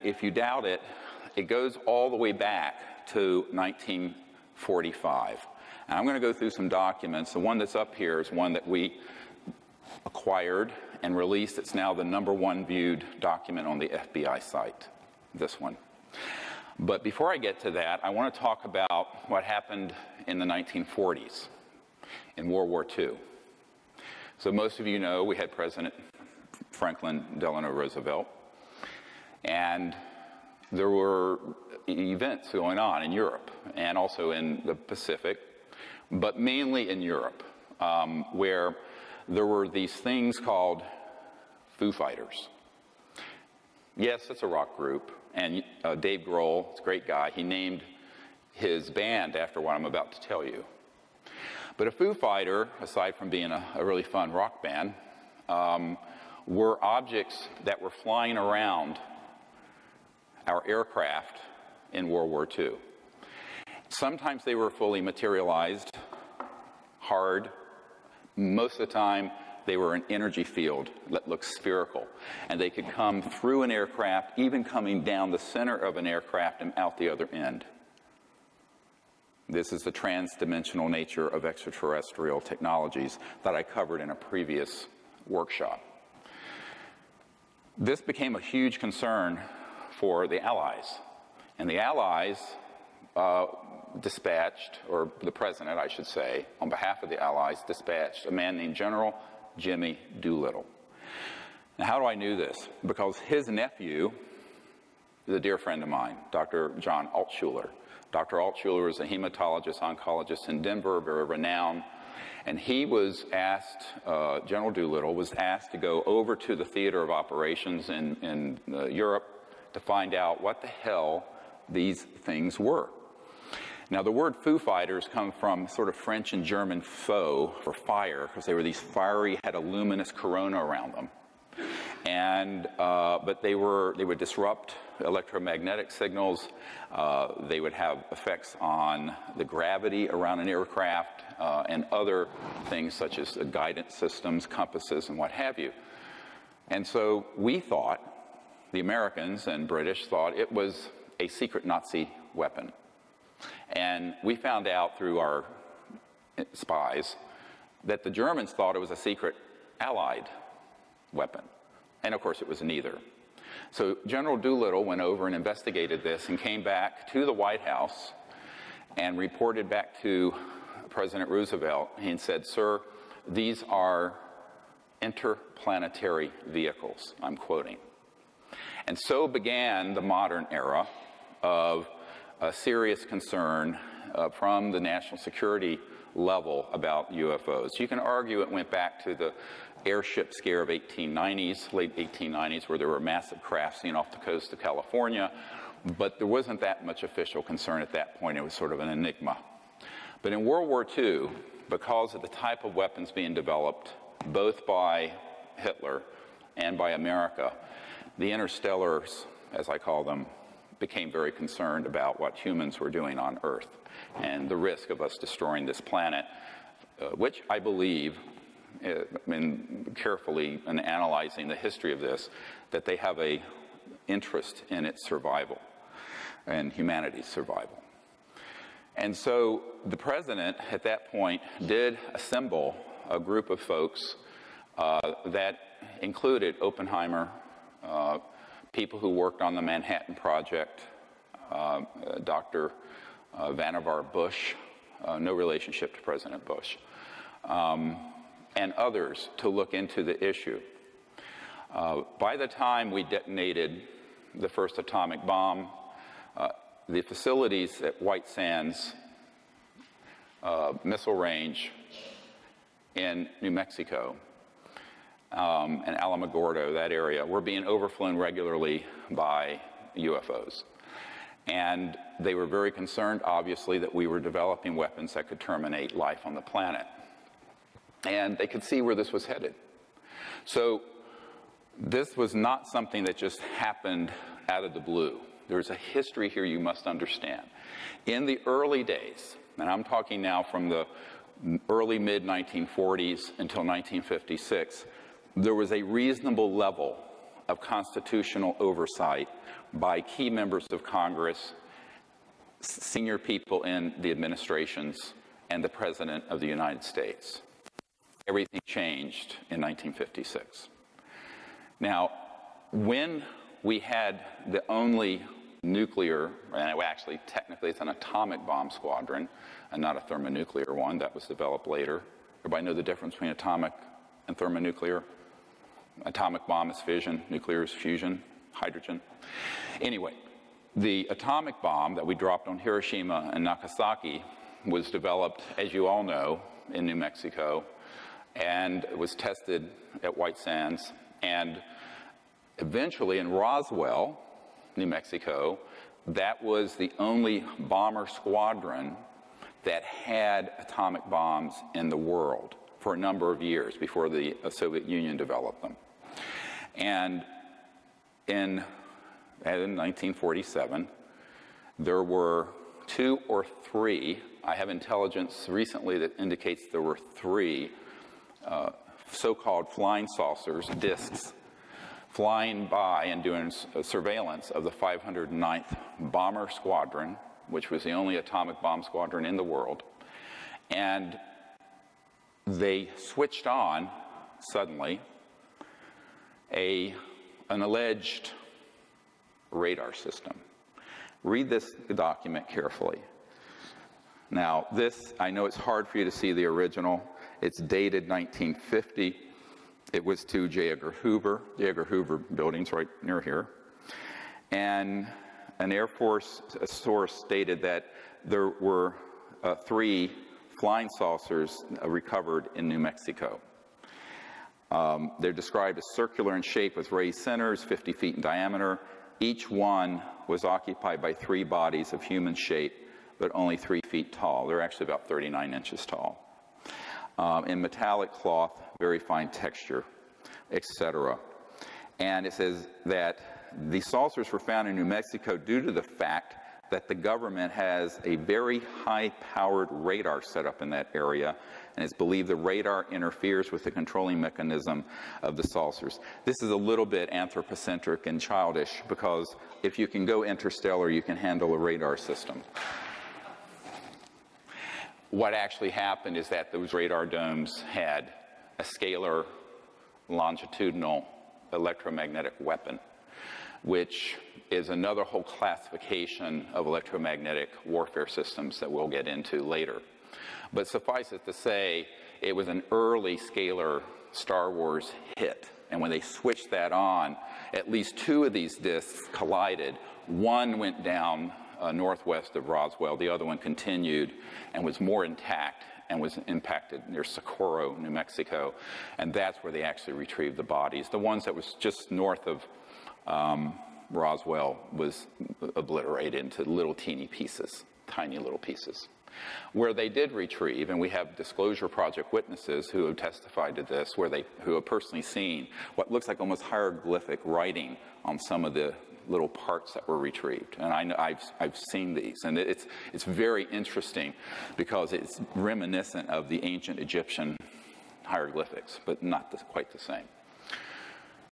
if you doubt it, it goes all the way back to 1945. And I'm going to go through some documents. The one that's up here is one that we acquired and released. It's now the #1 viewed document on the FBI site, this one. But before I get to that, I want to talk about what happened in the 1940s, in World War II. So most of you know we had President Franklin Delano Roosevelt, and there were events going on in Europe and also in the Pacific, but mainly in Europe, where there were these things called Foo Fighters. Yes, it's a rock group, and Dave Grohl, it's a great guy, he named his band after what I'm about to tell you. But a Foo Fighter, aside from being a really fun rock band, were objects that were flying around our aircraft in World War II. Sometimes they were fully materialized, hard. Most of the time, they were an energy field that looked spherical, and they could come through an aircraft, even coming down the center of an aircraft and out the other end. This is the trans-dimensional nature of extraterrestrial technologies that I covered in a previous workshop. This became a huge concern for the Allies, and the Allies dispatched, or the President, I should say, on behalf of the Allies, dispatched a man named General Jimmy Doolittle. Now, how do I know this? Because his nephew is a dear friend of mine, Dr. John Altshuler. Dr. Altshuler is a hematologist, oncologist in Denver, very renowned, and he was asked, General Doolittle was asked to go over to the theater of operations in Europe to find out what the hell these things were. Now, the word Foo Fighters come from sort of French and German faux, for fire, because they were these fiery, had a luminous corona around them. And, but they would disrupt electromagnetic signals. They would have effects on the gravity around an aircraft and other things such as guidance systems, compasses, and what have you. And so we thought, the Americans and British thought it was a secret Nazi weapon. And we found out through our spies that the Germans thought it was a secret Allied weapon. And of course it was neither. So General Doolittle went over and investigated this and came back to the White House and reported back to President Roosevelt and said, "Sir, these are interplanetary vehicles," I'm quoting. And so began the modern era of a serious concern from the national security level about UFOs. You can argue it went back to the airship scare of 1890s, late 1890s, where there were massive crafts seen off the coast of California, but there wasn't that much official concern at that point. It was sort of an enigma. But in World War II, because of the type of weapons being developed, both by Hitler and by America, the interstellars, as I call them, became very concerned about what humans were doing on Earth and the risk of us destroying this planet, which I believe, carefully in analyzing the history of this, that they have an interest in its survival and humanity's survival. And so the president at that point did assemble a group of folks that included Oppenheimer, people who worked on the Manhattan Project, Dr. Vannevar Bush, no relationship to President Bush, and others to look into the issue. By the time we detonated the first atomic bomb, the facilities at White Sands missile range in New Mexico and Alamogordo, that area, were being overflown regularly by UFOs. And they were very concerned, obviously, that we were developing weapons that could terminate life on the planet. And they could see where this was headed. So this was not something that just happened out of the blue. There's a history here you must understand. In the early days, and I'm talking now from the early mid-1940s until 1956, there was a reasonable level of constitutional oversight by key members of Congress, senior people in the administrations, and the President of the United States. Everything changed in 1956. Now, when we had the only nuclear, and actually technically it's an atomic bomb squadron and not a thermonuclear one that was developed later. Everybody know the difference between atomic and thermonuclear? Atomic bomb is fission, nuclear is fusion, hydrogen. Anyway, the atomic bomb that we dropped on Hiroshima and Nagasaki was developed, as you all know, in New Mexico, and it was tested at White Sands, and eventually in Roswell, New Mexico, that was the only bomber squadron that had atomic bombs in the world for a number of years before the Soviet Union developed them. And in 1947, there were 2 or 3, I have intelligence recently that indicates there were 3 so-called flying saucers, discs, flying by and doing surveillance of the 509th Bomber Squadron, which was the only atomic bomb squadron in the world. And they switched on, suddenly, an alleged radar system. Read this document carefully. Now, this, I know it's hard for you to see the original. It's dated 1950. It was to J. Edgar Hoover. J. Edgar Hoover building's right near here. And an Air Force source stated that there were 3 flying saucers recovered in New Mexico. They're described as circular in shape with raised centers, 50 feet in diameter. Each one was occupied by 3 bodies of human shape, but only 3 feet tall. They're actually about 39 inches tall. In metallic cloth, very fine texture, etc. And it says that the saucers were found in New Mexico due to the fact that the government has a very high-powered radar set up in that area, and it's believed the radar interferes with the controlling mechanism of the saucers. This is a little bit anthropocentric and childish, because if you can go interstellar, you can handle a radar system. What actually happened is that those radar domes had a scalar longitudinal electromagnetic weapon, which is another whole classification of electromagnetic warfare systems that we'll get into later. But suffice it to say, it was an early scalar Star Wars hit. And when they switched that on, at least 2 of these disks collided. One went down northwest of Roswell. The other one continued and was more intact and was impacted near Socorro, New Mexico. And that's where they actually retrieved the bodies. The ones that was just north of Roswell was obliterated into little teeny pieces, tiny little pieces. Where they did retrieve, and we have Disclosure Project witnesses who have testified to this, who have personally seen what looks like almost hieroglyphic writing on some of the little parts that were retrieved. And I know I've seen these, and it's very interesting because it's reminiscent of the ancient Egyptian hieroglyphics, but not quite the same.